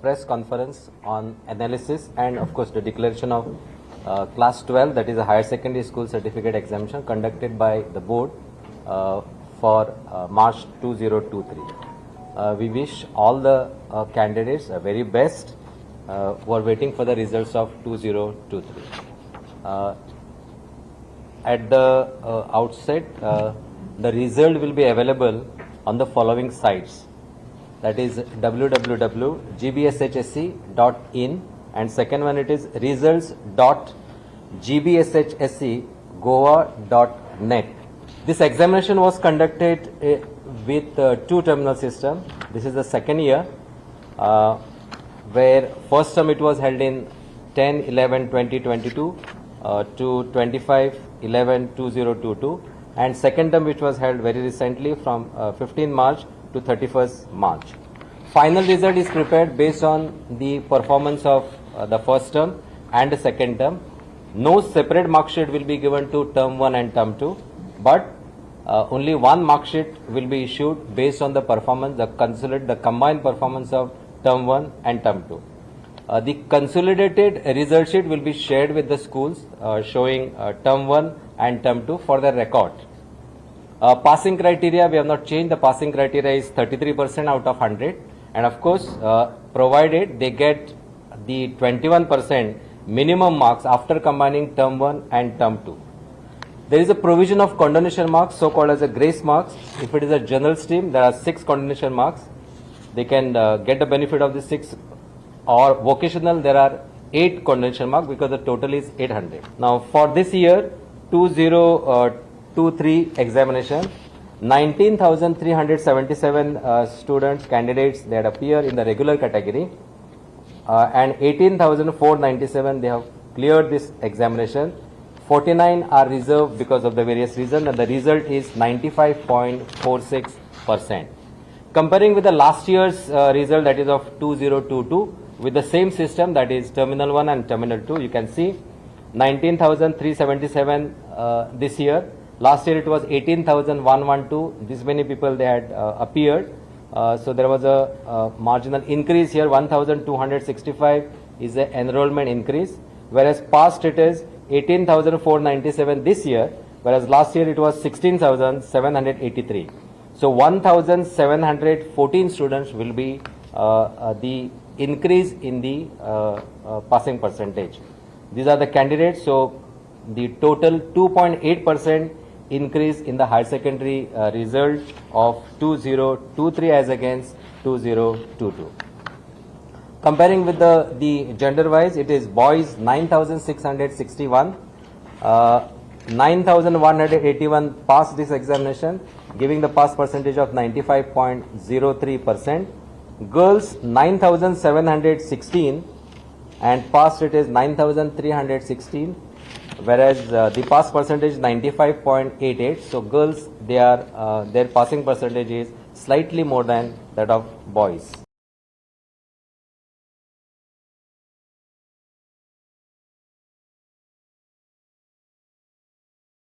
press conference on analysis and of course the declaration of class 12, that is a higher secondary school certificate examination conducted by the board for March 2023. We wish all the candidates the very best who are waiting for the results of 2023. At the outset, the result will be available on the following sites, that is www.gbshsc.in, and second one it is results.gbshscgoa.net. This examination was conducted with two terminal system. This is the second year, where first term it was held in 10/11/2022 to 25/11/2022, and second term which was held very recently from 15 March to 31st March. Final result is prepared based on the performance of the first term and the second term. No separate mark sheet will be given to term 1 and term 2, but only one mark sheet will be issued based on the performance, the combined performance of term 1 and term 2. The consolidated result sheet will be shared with the schools showing term 1 and term 2 for their record. Passing criteria, we have not changed. The passing criteria is 33% out of 100, and of course provided they get the 21% minimum marks after combining term 1 and term 2. There is a provision of condonation marks, so called as a grace marks. If it is a general stream, there are 6 condonation marks. They can get the benefit of the 6, or vocational there are 8 condonation marks because the total is 800. Now for this year 2023 examination, 19,377 students, candidates, they had appear in the regular category, and 18,497 they have cleared this examination. 49 are reserved because of the various reasons, and the result is 95.46%. Comparing with the last year's result, that is of 2022, with the same system, that is terminal 1 and terminal 2, you can see 19,377 this year. Last year it was 18,112. This many people they had appeared. So there was a marginal increase here. 1,265 is the enrollment increase, whereas past it is 18,497 this year, whereas last year it was 16,783. So 1,714 students will be the increase in the passing percentage. These are the candidates. So the total 2.8% increase in the higher secondary result of 2023 as against 2022. Comparing with the gender wise, it is boys 9,661, 9,181 passed this examination, giving the pass percentage of 95.03%. Girls 9,716 and passed it is 9,316, whereas the pass percentage is 95.88. So girls, they are their passing percentage is slightly more than that of boys.